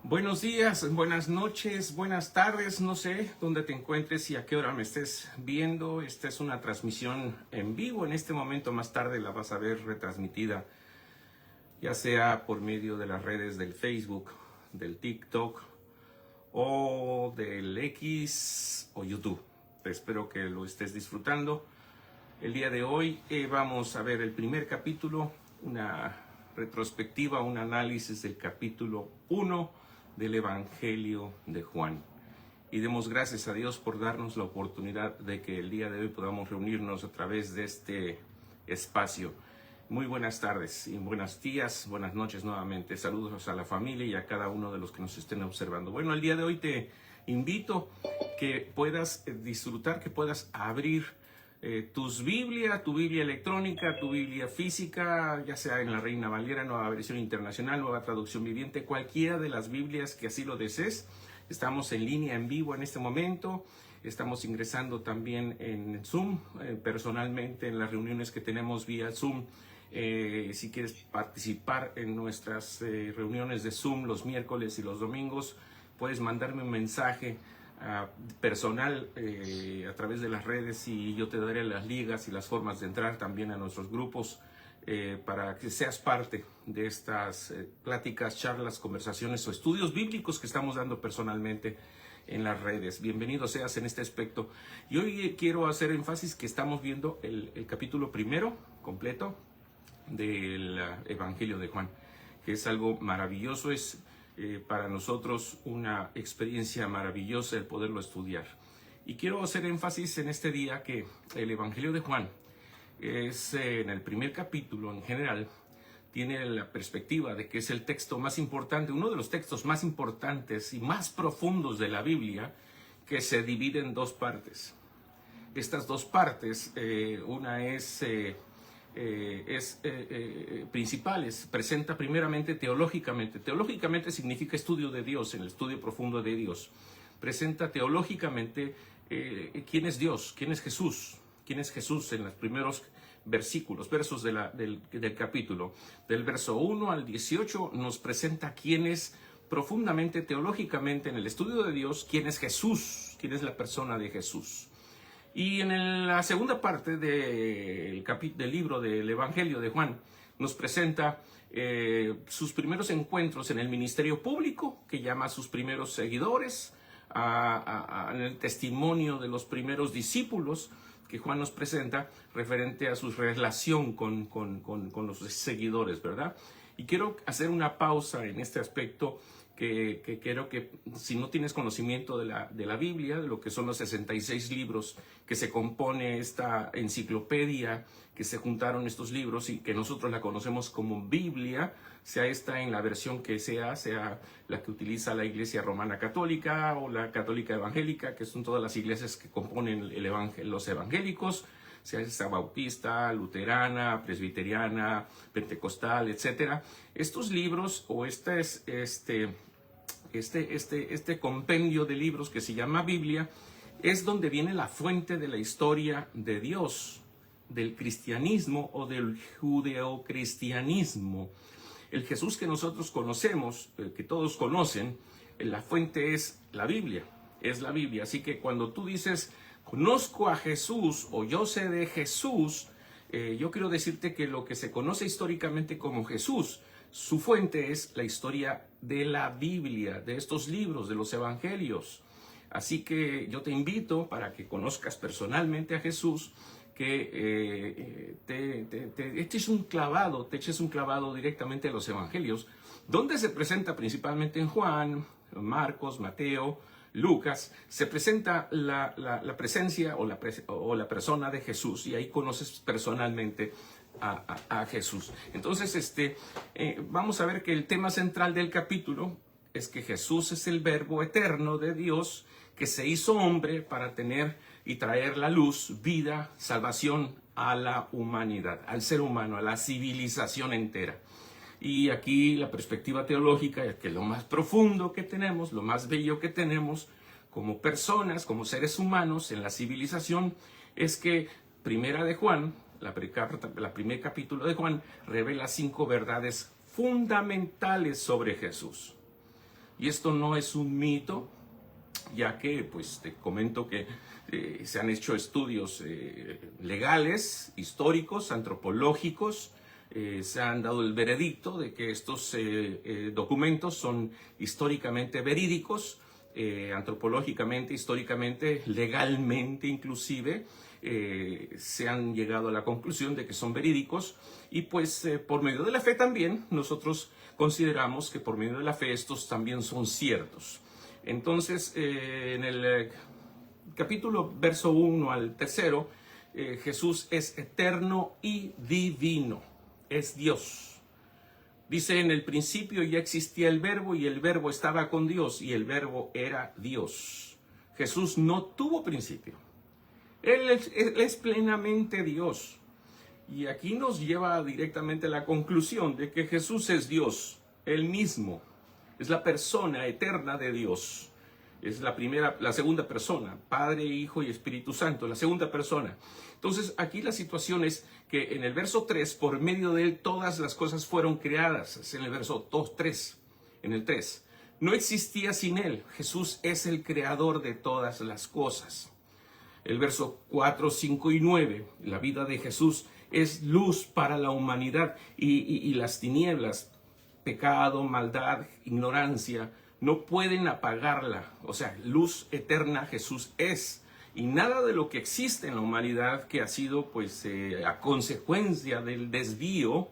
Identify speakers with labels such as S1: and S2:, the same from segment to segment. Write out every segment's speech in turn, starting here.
S1: Buenos días, buenas noches, buenas tardes, no sé dónde te encuentres y a qué hora me estés viendo. Esta es una transmisión en vivo. En este momento, más tarde la vas a ver retransmitida, ya sea por medio de las redes del Facebook, del TikTok o del X o YouTube. Espero que lo estés disfrutando. El día de hoy vamos a ver el primer capítulo, una retrospectiva, un análisis del capítulo 1 del Evangelio de Juan. Y demos gracias a Dios por darnos la oportunidad de que el día de hoy podamos reunirnos a través de este espacio. Muy buenas tardes y buenos días, buenas noches nuevamente. Saludos a la familia y a cada uno de los que nos estén observando. Bueno, el día de hoy te invito que puedas disfrutar, que puedas abrir tu Biblia electrónica, tu Biblia física, ya sea en la Reina Valera, Nueva Versión Internacional, Nueva Traducción Viviente, cualquiera de las Biblias que así lo desees. Estamos en línea, en vivo en este momento. Estamos ingresando también en Zoom, personalmente en las reuniones que tenemos vía Zoom. Si quieres participar en nuestras reuniones de Zoom los miércoles y los domingos, puedes mandarme un mensaje personal a través de las redes y yo te daré las ligas y las formas de entrar también a nuestros grupos para que seas parte de estas pláticas, charlas, conversaciones o estudios bíblicos que estamos dando personalmente en las redes. Bienvenido seas en este aspecto. Y hoy quiero hacer énfasis que estamos viendo el capítulo primero completo del Evangelio de Juan, que es algo maravilloso, es para nosotros una experiencia maravillosa el poderlo estudiar. Y quiero hacer énfasis en este día que el Evangelio de Juan es en el primer capítulo en general, tiene la perspectiva de que es el texto más importante, uno de los textos más importantes y más profundos de la Biblia, que se divide en dos partes. Estas dos partes, una es principales, presenta primeramente teológicamente. Teológicamente significa estudio de Dios, en el estudio profundo de Dios. Presenta teológicamente quién es Dios, quién es Jesús en los primeros versos del capítulo. Del verso 1 al 18 nos presenta quién es profundamente, teológicamente, en el estudio de Dios, quién es Jesús, quién es la persona de Jesús. Y en la segunda parte del libro del Evangelio de Juan nos presenta sus primeros encuentros en el ministerio público, que llama a sus primeros seguidores, en el testimonio de los primeros discípulos que Juan nos presenta referente a su relación con los seguidores, ¿verdad? Y quiero hacer una pausa en este aspecto que creo que si no tienes conocimiento de la Biblia, de lo que son los 66 libros que se compone esta enciclopedia, que se juntaron estos libros y que nosotros la conocemos como Biblia, sea esta en la versión que sea la que utiliza la Iglesia Romana Católica o la Católica Evangélica, que son todas las iglesias que componen los evangélicos, sea esta bautista, luterana, presbiteriana, pentecostal, etcétera. Estos libros o este compendio de libros que se llama Biblia es donde viene la fuente de la historia de Dios, del cristianismo o del judeocristianismo. El Jesús que nosotros conocemos, que todos conocen, la fuente es la Biblia, Así que cuando tú dices conozco a Jesús o yo sé de Jesús, yo quiero decirte que lo que se conoce históricamente como Jesús, su fuente es la historia de la Biblia, de estos libros, de los evangelios. Así que yo te invito para que conozcas personalmente a Jesús, que te eches un clavado directamente a los evangelios, donde se presenta principalmente en Juan, Marcos, Mateo, Lucas, se presenta la presencia o la persona de Jesús, y ahí conoces personalmente a Jesús. Entonces, vamos a ver que el tema central del capítulo es que Jesús es el verbo eterno de Dios que se hizo hombre para tener y traer la luz, vida, salvación a la humanidad, al ser humano, a la civilización entera. Y aquí la perspectiva teológica es que lo más profundo que tenemos, lo más bello que tenemos como personas, como seres humanos en la civilización, es que Primera de Juan, la primer capítulo de Juan, revela 5 verdades fundamentales sobre Jesús. Y esto no es un mito, ya que pues te comento que se han hecho estudios legales, históricos, antropológicos, se han dado el veredicto de que estos documentos son históricamente verídicos, antropológicamente, históricamente, legalmente inclusive, se han llegado a la conclusión de que son verídicos, y pues por medio de la fe también nosotros consideramos que por medio de la fe estos también son ciertos. Entonces en el capítulo verso 1 al 3, Jesús es eterno y divino, es Dios. Dice: en el principio ya existía el verbo, y el verbo estaba con Dios, y el verbo era Dios. Jesús no tuvo principio. Él es plenamente Dios. Y aquí nos lleva directamente a la conclusión de que Jesús es Dios, Él mismo. Es la persona eterna de Dios. Es la segunda persona, Padre, Hijo y Espíritu Santo, la segunda persona. Entonces aquí la situación es que en el verso 3, por medio de Él todas las cosas fueron creadas. Es en el verso 2, 3, en el 3. No existía sin Él. Jesús es el creador de todas las cosas. El verso 4, 5 y 9, la vida de Jesús es luz para la humanidad, y las tinieblas, pecado, maldad, ignorancia, no pueden apagarla. O sea, luz eterna Jesús es. Y nada de lo que existe en la humanidad que ha sido pues a consecuencia del desvío.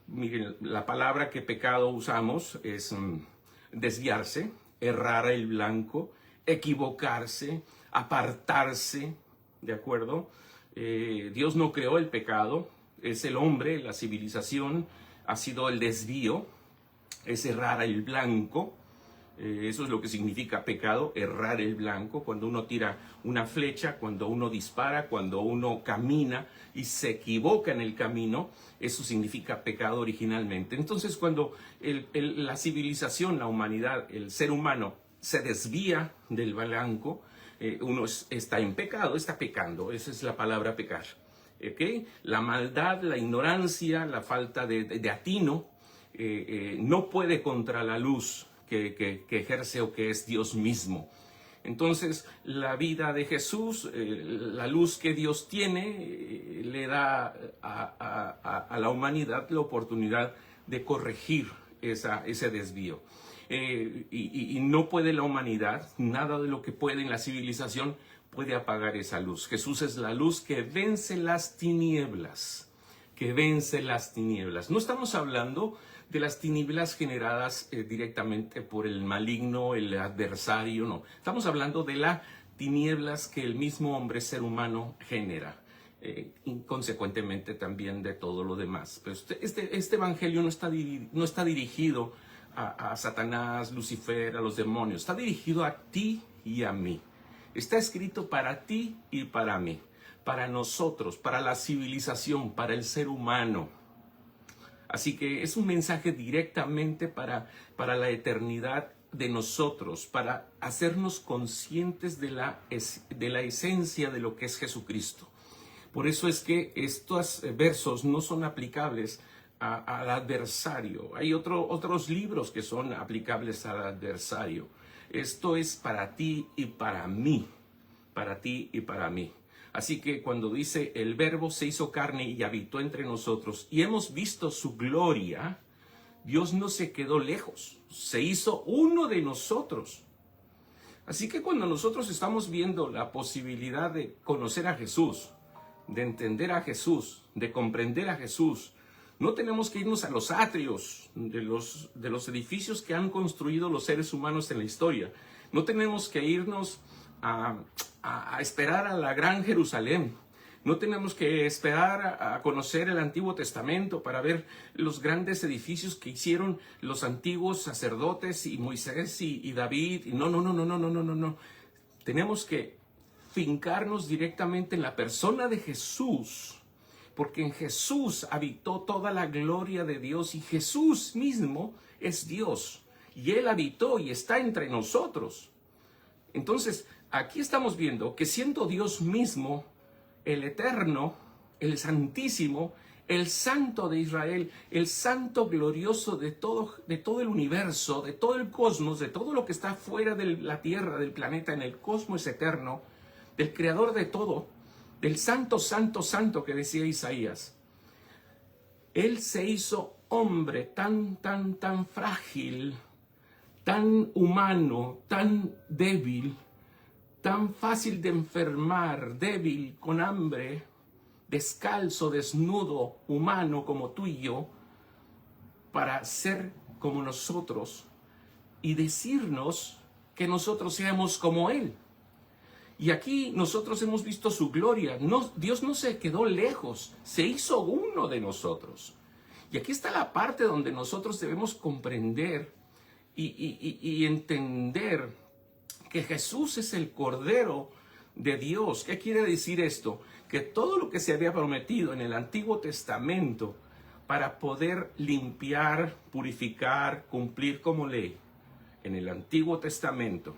S1: Miren, la palabra que pecado usamos es desviarse, errar el blanco, equivocarse, apartarse, ¿de acuerdo? Dios no creó el pecado, es el hombre, la civilización, ha sido el desvío, es errar el blanco. Eso es lo que significa pecado, errar el blanco. Cuando uno tira una flecha, cuando uno dispara, cuando uno camina y se equivoca en el camino, eso significa pecado originalmente. Entonces, cuando la civilización, la humanidad, el ser humano se desvía del blanco, uno está en pecado, está pecando. Esa es la palabra pecar. ¿Okay? La maldad, la ignorancia, la falta de atino no puede contra la luz que ejerce o que es Dios mismo. Entonces, la vida de Jesús, la luz que Dios tiene, le da a la humanidad la oportunidad de corregir ese desvío. Y no puede la humanidad, nada de lo que puede en la civilización puede apagar esa luz. Jesús es la luz que vence las tinieblas, que vence las tinieblas. No estamos hablando de las tinieblas generadas directamente por el maligno, el adversario, no. Estamos hablando de las tinieblas que el mismo hombre, ser humano, genera. Consecuentemente también de todo lo demás. Pero este evangelio no está dirigido a Satanás, Lucifer, a los demonios. Está dirigido a ti y a mí. Está escrito para ti y para mí. Para nosotros, para la civilización, para el ser humano. Así que es un mensaje directamente para la eternidad de nosotros, para hacernos conscientes de la esencia de lo que es Jesucristo. Por eso es que estos versos no son aplicables al adversario. Hay otros libros que son aplicables al adversario. Esto es para ti y para mí, para ti y para mí. Así que cuando dice el verbo se hizo carne y habitó entre nosotros y hemos visto su gloria, Dios no se quedó lejos, se hizo uno de nosotros. Así que cuando nosotros estamos viendo la posibilidad de conocer a Jesús, de entender a Jesús, de comprender a Jesús, no tenemos que irnos a los atrios de los edificios que han construido los seres humanos en la historia. No tenemos que irnos a esperar a la gran Jerusalén. No tenemos que esperar a conocer el Antiguo Testamento para ver los grandes edificios que hicieron los antiguos sacerdotes y Moisés y David. No. Tenemos que fincarnos directamente en la persona de Jesús, porque en Jesús habitó toda la gloria de Dios y Jesús mismo es Dios y Él habitó y está entre nosotros. Entonces, aquí estamos viendo que siendo Dios mismo, el Eterno, el Santísimo, el Santo de Israel, el Santo glorioso de todo el universo, de todo el cosmos, de todo lo que está fuera de la Tierra, del planeta, en el cosmos eterno, del Creador de todo, del Santo, Santo, Santo que decía Isaías. Él se hizo hombre tan frágil, tan humano, tan débil, tan fácil de enfermar, débil, con hambre, descalzo, desnudo, humano como tú y yo, para ser como nosotros y decirnos que nosotros seamos como Él. Y aquí nosotros hemos visto su gloria. No, Dios no se quedó lejos, se hizo uno de nosotros. Y aquí está la parte donde nosotros debemos comprender y entender que Jesús es el Cordero de Dios. ¿Qué quiere decir esto? Que todo lo que se había prometido en el Antiguo Testamento para poder limpiar, purificar, cumplir como ley en el Antiguo Testamento,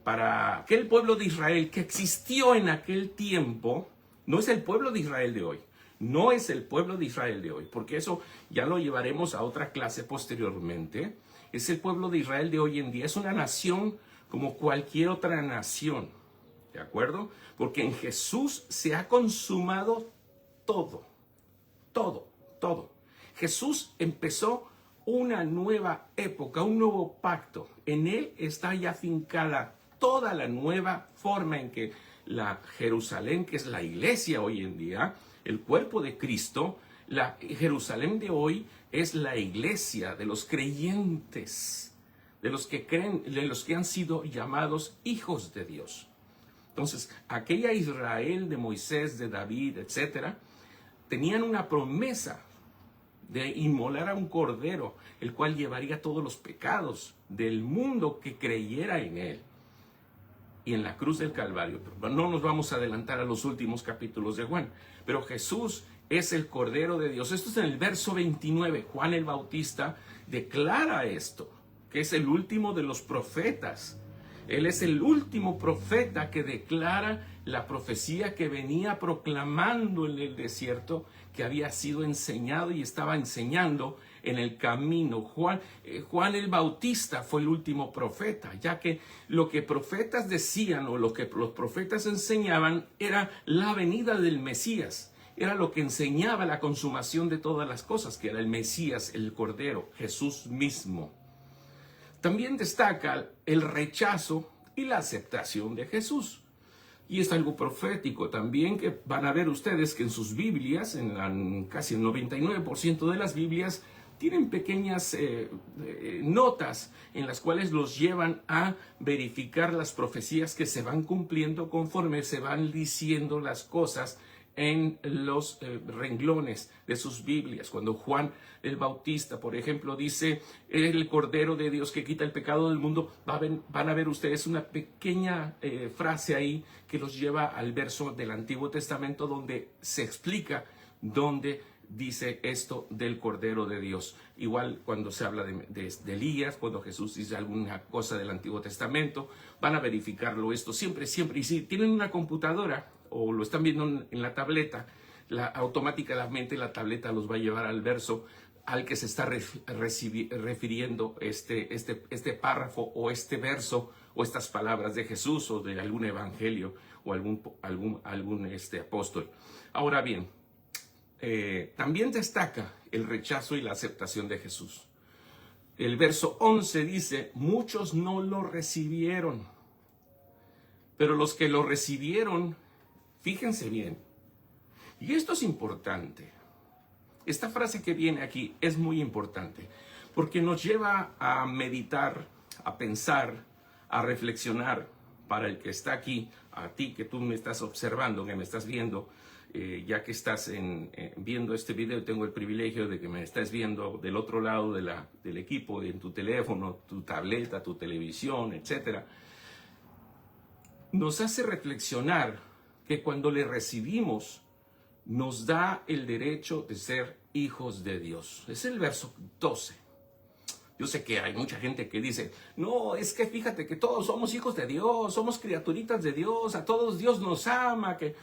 S1: para aquel pueblo de Israel que existió en aquel tiempo, no es el pueblo de Israel de hoy. No es el pueblo de Israel de hoy, porque eso ya lo llevaremos a otra clase posteriormente. Es el pueblo de Israel de hoy en día. Es una nación como cualquier otra nación, ¿de acuerdo? Porque en Jesús se ha consumado todo, todo, todo. Jesús empezó una nueva época, un nuevo pacto. En Él está ya fincada toda la nueva forma en que la Jerusalén, que es la iglesia hoy en día, el cuerpo de Cristo, la Jerusalén de hoy es la iglesia de los creyentes, de los que creen, de los que han sido llamados hijos de Dios. Entonces, aquella Israel de Moisés, de David, etcétera, tenían una promesa de inmolar a un cordero, el cual llevaría todos los pecados del mundo que creyera en él. Y en la cruz del Calvario, pero no nos vamos a adelantar a los últimos capítulos de Juan, pero Jesús es el Cordero de Dios. Esto es en el verso 29. Juan el Bautista declara esto, que es el último de los profetas. Él es el último profeta que declara la profecía que venía proclamando en el desierto, que había sido enseñado y estaba enseñando en el camino. Juan el Bautista fue el último profeta, ya que lo que profetas decían o lo que los profetas enseñaban era la venida del Mesías. Era lo que enseñaba la consumación de todas las cosas, que era el Mesías, el Cordero, Jesús mismo. También destaca el rechazo y la aceptación de Jesús. Y es algo profético también, que van a ver ustedes que en sus Biblias, casi el 99% de las Biblias, tienen pequeñas notas en las cuales los llevan a verificar las profecías que se van cumpliendo conforme se van diciendo las cosas en los renglones de sus Biblias. Cuando Juan el Bautista, por ejemplo, dice el Cordero de Dios que quita el pecado del mundo, van a ver ustedes una pequeña frase ahí que los lleva al verso del Antiguo Testamento donde se explica dónde dice esto del Cordero de Dios. Igual cuando se habla de Elías, cuando Jesús dice alguna cosa del Antiguo Testamento, van a verificarlo esto siempre. Y si tienen una computadora o lo están viendo en la tableta, automáticamente la tableta los va a llevar al verso al que se está refiriendo este párrafo o este verso o estas palabras de Jesús o de algún evangelio o algún apóstol. Ahora bien, también destaca el rechazo y la aceptación de Jesús. El verso 11 dice, muchos no lo recibieron, pero los que lo recibieron, fíjense bien, y esto es importante. Esta frase que viene aquí es muy importante porque nos lleva a meditar, a pensar, a reflexionar para el que está aquí, a ti que tú me estás observando, que me estás viendo, ya que estás viendo este video, tengo el privilegio de que me estés viendo del otro lado del equipo, en tu teléfono, tu tableta, tu televisión, etc. Nos hace reflexionar que cuando le recibimos, nos da el derecho de ser hijos de Dios. Es el verso 12. Yo sé que hay mucha gente que dice, no, es que fíjate que todos somos hijos de Dios, somos criaturitas de Dios, a todos Dios nos ama, que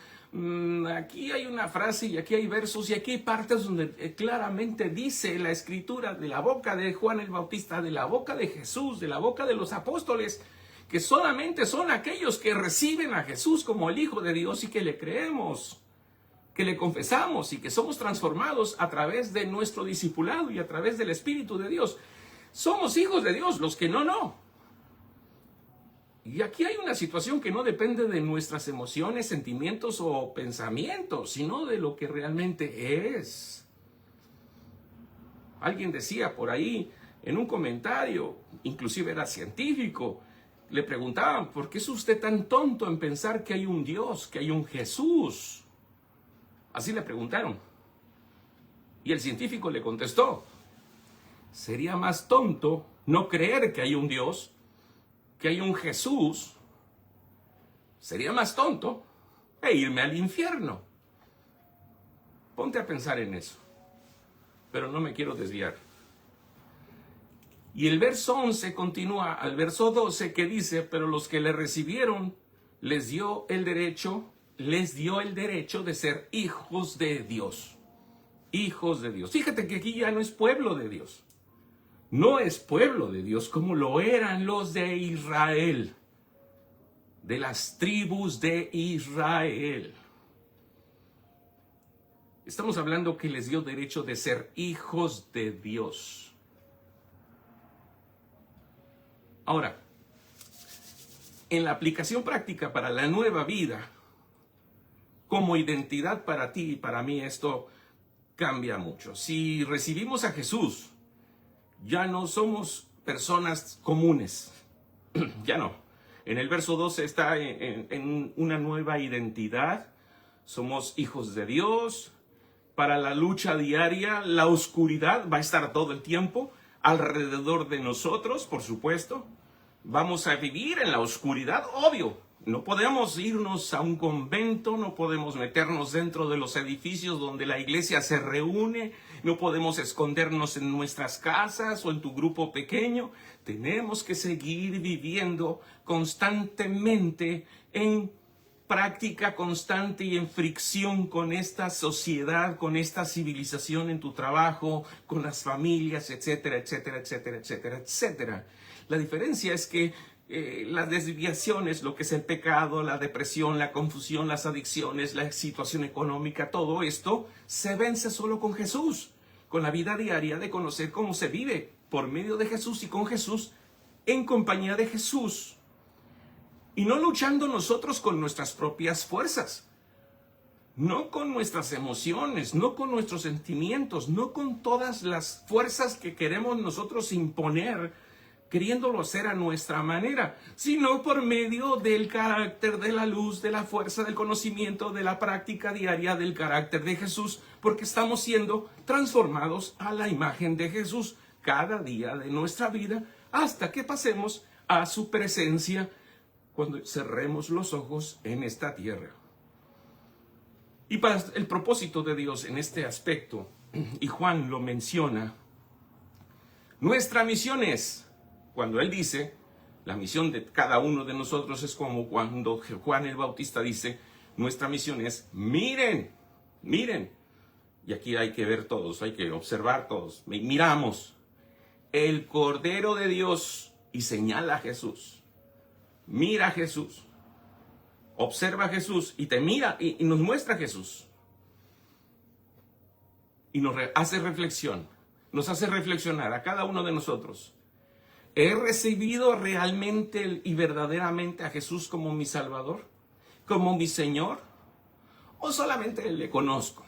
S1: aquí hay una frase y aquí hay versos y aquí hay partes donde claramente dice la escritura de la boca de Juan el Bautista, de la boca de Jesús, de la boca de los apóstoles, que solamente son aquellos que reciben a Jesús como el Hijo de Dios y que le creemos, que le confesamos y que somos transformados a través de nuestro discipulado y a través del Espíritu de Dios. Somos hijos de Dios, los que no. Y aquí hay una situación que no depende de nuestras emociones, sentimientos o pensamientos, sino de lo que realmente es. Alguien decía por ahí en un comentario, inclusive era científico, le preguntaban, ¿por qué es usted tan tonto en pensar que hay un Dios, que hay un Jesús? Así le preguntaron. Y el científico le contestó, sería más tonto no creer que hay un Dios, que hay un Jesús. Sería más tonto irme al infierno. Ponte a pensar en eso. Pero no me quiero desviar. Y el verso 11 continúa al verso 12 que dice, pero los que le recibieron les dio el derecho de ser hijos de Dios. Hijos de Dios. Fíjate que aquí ya no es pueblo de Dios. No es pueblo de Dios como lo eran los de Israel, de las tribus de Israel. Estamos hablando que les dio derecho de ser hijos de Dios. Ahora, en la aplicación práctica para la nueva vida, como identidad para ti y para mí, esto cambia mucho. Si recibimos a Jesús, ya no somos personas comunes. Ya no. En el verso 12 está en una nueva identidad. Somos hijos de Dios. Para la lucha diaria, la oscuridad va a estar todo el tiempo alrededor de nosotros, por supuesto. Vamos a vivir en la oscuridad, obvio. No podemos irnos a un convento, no podemos meternos dentro de los edificios donde la iglesia se reúne, no podemos escondernos en nuestras casas o en tu grupo pequeño. Tenemos que seguir viviendo constantemente en práctica constante y en fricción con esta sociedad, con esta civilización en tu trabajo, con las familias, etcétera, etcétera, etcétera, etcétera, etcétera. La diferencia es que las desviaciones, lo que es el pecado, la depresión, la confusión, las adicciones, la situación económica, todo esto se vence solo con Jesús, con la vida diaria de conocer cómo se vive por medio de Jesús y con Jesús, en compañía de Jesús. Y no luchando nosotros con nuestras propias fuerzas, no con nuestras emociones, no con nuestros sentimientos, no con todas las fuerzas que queremos nosotros imponer, queriéndolo hacer a nuestra manera, sino por medio del carácter, de la luz, de la fuerza, del conocimiento, de la práctica diaria del carácter de Jesús, porque estamos siendo transformados a la imagen de Jesús cada día de nuestra vida, hasta que pasemos a su presencia cuando cerremos los ojos en esta tierra. Y para el propósito de Dios en este aspecto, y Juan lo menciona, nuestra misión es, cuando él dice, la misión de cada uno de nosotros es como cuando Juan el Bautista dice, nuestra misión es, miren, y aquí hay que ver todos, hay que observar todos, miramos, el Cordero de Dios, y señala a Jesús, mira a Jesús, observa a Jesús, y te mira, y nos muestra a Jesús, y nos hace reflexión, nos hace reflexionar a cada uno de nosotros. ¿He recibido realmente y verdaderamente a Jesús como mi Salvador? ¿Como mi Señor? ¿O solamente le conozco?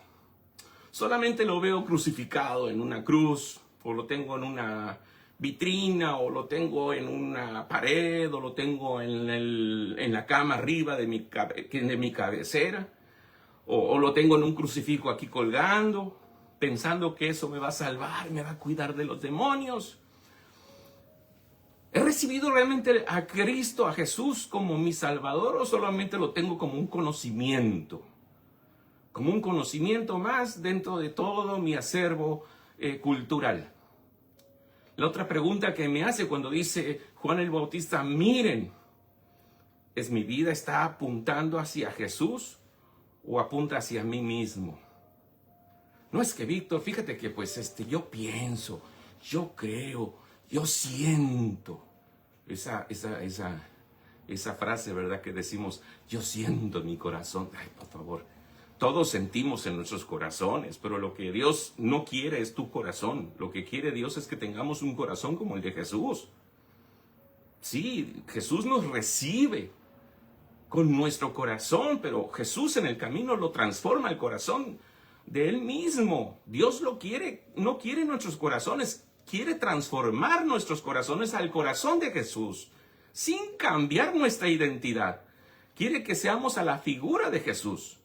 S1: ¿Solamente lo veo crucificado en una cruz? ¿O lo tengo en una vitrina? ¿O lo tengo en una pared? ¿O lo tengo en la cama arriba de mi cabecera? ¿O lo tengo en un crucifijo aquí colgando? Pensando que eso me va a salvar, me va a cuidar de los demonios. ¿He recibido realmente a Cristo, a Jesús como mi Salvador o solamente lo tengo como un conocimiento? Como un conocimiento más dentro de todo mi acervo cultural. La otra pregunta que me hace cuando dice Juan el Bautista, miren, ¿es mi vida está apuntando hacia Jesús o apunta hacia mí mismo? No es que, Víctor, fíjate que pues yo pienso, yo creo, yo siento. Esa frase, ¿verdad? Que decimos, yo siento en mi corazón. Ay, por favor, todos sentimos en nuestros corazones, pero lo que Dios no quiere es tu corazón. Lo que quiere Dios es que tengamos un corazón como el de Jesús. Sí, Jesús nos recibe con nuestro corazón, pero Jesús en el camino lo transforma el corazón de Él mismo. Dios lo quiere, no quiere nuestros corazones, quiere transformar nuestros corazones al corazón de Jesús, sin cambiar nuestra identidad. Quiere que seamos a la figura de Jesús,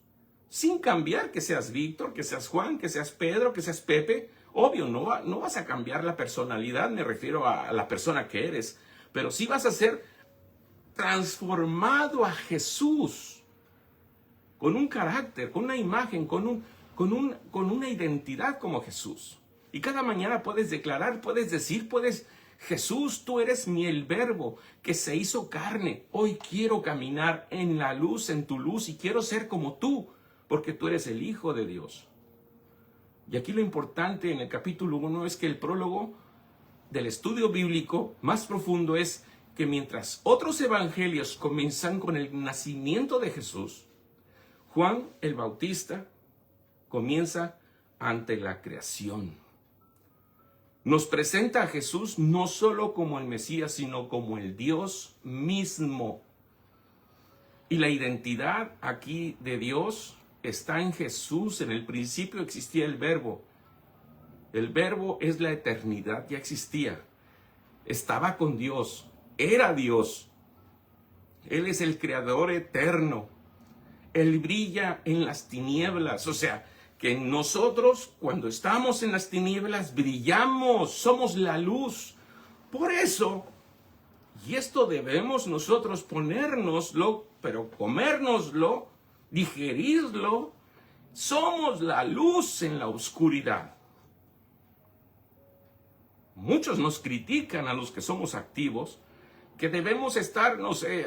S1: sin cambiar que seas Víctor, que seas Juan, que seas Pedro, que seas Pepe. Obvio, no vas a cambiar la personalidad, me refiero a la persona que eres, pero sí vas a ser transformado a Jesús, con un carácter, con una imagen, con una identidad como Jesús. Y cada mañana puedes declarar, puedes decir, Jesús, tú eres el verbo que se hizo carne. Hoy quiero caminar en la luz, en tu luz, y quiero ser como tú, porque tú eres el Hijo de Dios. Y aquí lo importante en el capítulo 1 es que el prólogo del estudio bíblico más profundo es que mientras otros evangelios comienzan con el nacimiento de Jesús, Juan el Bautista comienza ante la creación. Nos presenta a Jesús no solo como el Mesías, sino como el Dios mismo. Y la identidad aquí de Dios está en Jesús. En el principio existía el Verbo. El Verbo es la eternidad, ya existía. Estaba con Dios, era Dios. Él es el creador eterno. Él brilla en las tinieblas, o sea, que nosotros cuando estamos en las tinieblas brillamos, somos la luz. Por eso, y esto debemos nosotros ponérnoslo, pero comérnoslo, digerirlo, somos la luz en la oscuridad. Muchos nos critican a los que somos activos, que debemos estar,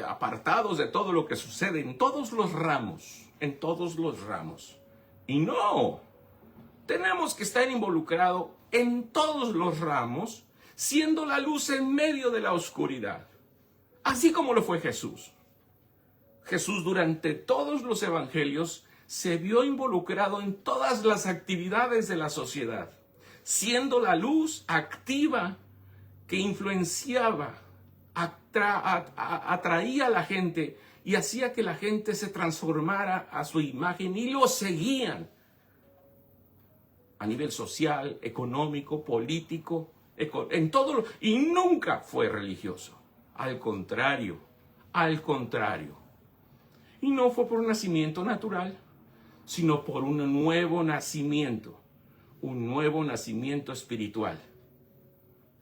S1: apartados de todo lo que sucede en todos los ramos, Y no, tenemos que estar involucrados en todos los ramos, siendo la luz en medio de la oscuridad. Así como lo fue Jesús. Jesús durante todos los evangelios se vio involucrado en todas las actividades de la sociedad, siendo la luz activa que influenciaba, atraía a la gente y hacía que la gente se transformara a su imagen y lo seguían a nivel social, económico, político, en todo y nunca fue religioso. Al contrario. Y no fue por un nacimiento natural, sino por un nuevo nacimiento espiritual.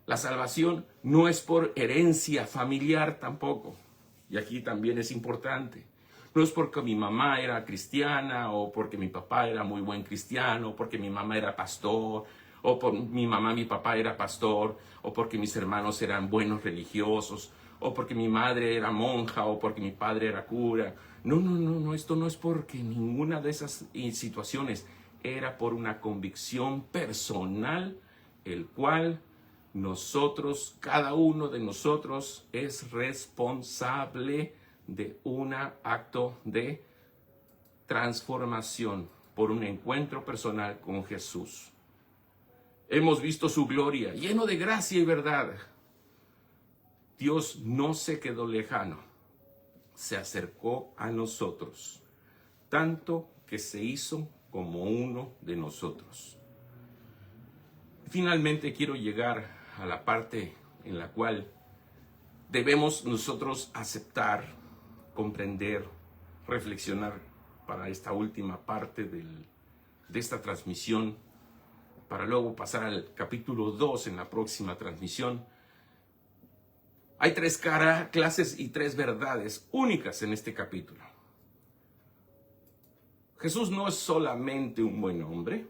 S1: La salvación no es por herencia familiar tampoco. Y aquí también es importante. No es porque mi mamá era cristiana, o porque mi papá era muy buen cristiano, o porque mi mamá era pastor, o por mi mamá, mi papá era pastor, o porque mis hermanos eran buenos religiosos, o porque mi madre era monja, o porque mi padre era cura. No, esto no es porque ninguna de esas situaciones. Era por una convicción personal, el cual nosotros, cada uno de nosotros, es responsable de un acto de transformación por un encuentro personal con Jesús. Hemos visto su gloria, lleno de gracia y verdad. Dios no se quedó lejano, se acercó a nosotros, tanto que se hizo como uno de nosotros. Finalmente quiero llegar a la parte en la cual debemos nosotros aceptar, comprender, reflexionar para esta última parte de esta transmisión, para luego pasar al capítulo 2 en la próxima transmisión. Hay 3 clases y 3 verdades únicas en este capítulo. Jesús no es solamente un buen hombre,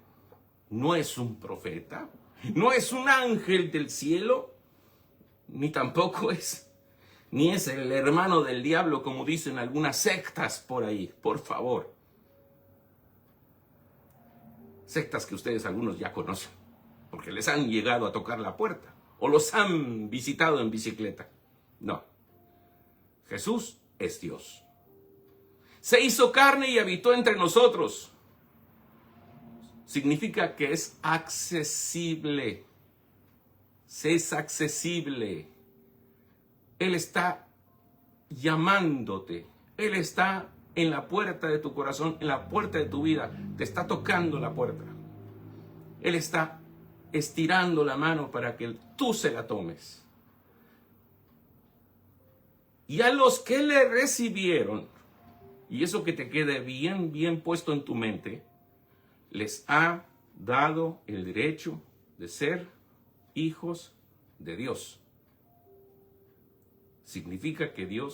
S1: no es un profeta, No es un ángel del cielo, ni tampoco ni es el hermano del diablo, como dicen algunas sectas por ahí, por favor. Sectas que ustedes algunos ya conocen, porque les han llegado a tocar la puerta, o los han visitado en bicicleta. No, Jesús es Dios. Se hizo carne y habitó entre nosotros. Significa que es accesible. Es accesible. Él está llamándote. Él está en la puerta de tu corazón, en la puerta de tu vida. Te está tocando la puerta. Él está estirando la mano para que tú se la tomes. Y a los que le recibieron, y eso que te quede bien, bien puesto en tu mente, les ha dado el derecho de ser hijos de Dios. Significa que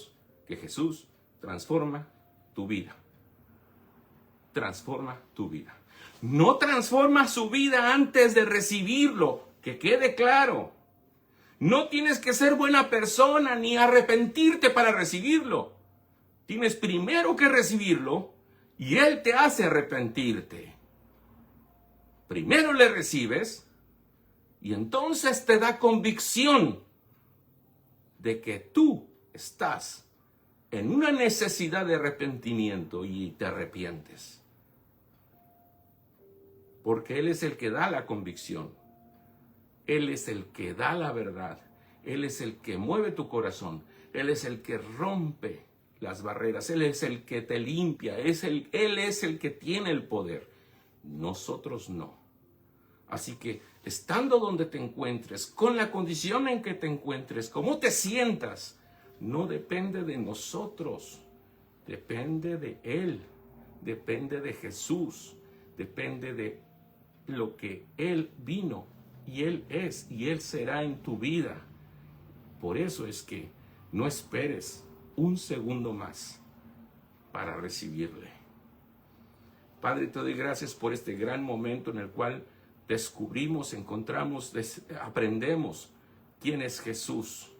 S1: Jesús transforma tu vida. Transforma tu vida. No transforma su vida antes de recibirlo, que quede claro. No tienes que ser buena persona ni arrepentirte para recibirlo. Tienes primero que recibirlo y Él te hace arrepentirte. Primero le recibes y entonces te da convicción de que tú estás en una necesidad de arrepentimiento y te arrepientes. Porque Él es el que da la convicción. Él es el que da la verdad. Él es el que mueve tu corazón. Él es el que rompe las barreras. Él es el que te limpia. Él es el que tiene el poder. Nosotros no. Así que, estando donde te encuentres, con la condición en que te encuentres, cómo te sientas, no depende de nosotros. Depende de Él. Depende de Jesús. Depende de lo que Él vino y Él es y Él será en tu vida. Por eso es que no esperes un segundo más para recibirle. Padre, te doy gracias por este gran momento en el cual descubrimos, encontramos, aprendemos quién es Jesús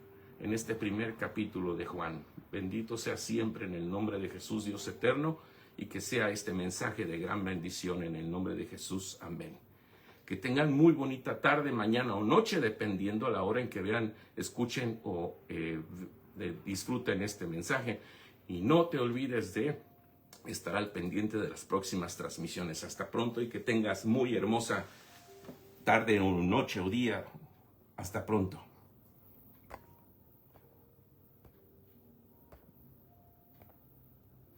S1: en este primer capítulo de Juan. Bendito sea siempre en el nombre de Jesús, Dios eterno, y que sea este mensaje de gran bendición en el nombre de Jesús. Amén. Que tengan muy bonita tarde, mañana o noche, dependiendo a la hora en que vean, escuchen o disfruten este mensaje. Y no te olvides de estar al pendiente de las próximas transmisiones. Hasta pronto y que tengas muy hermosa tarde o noche o día. Hasta pronto.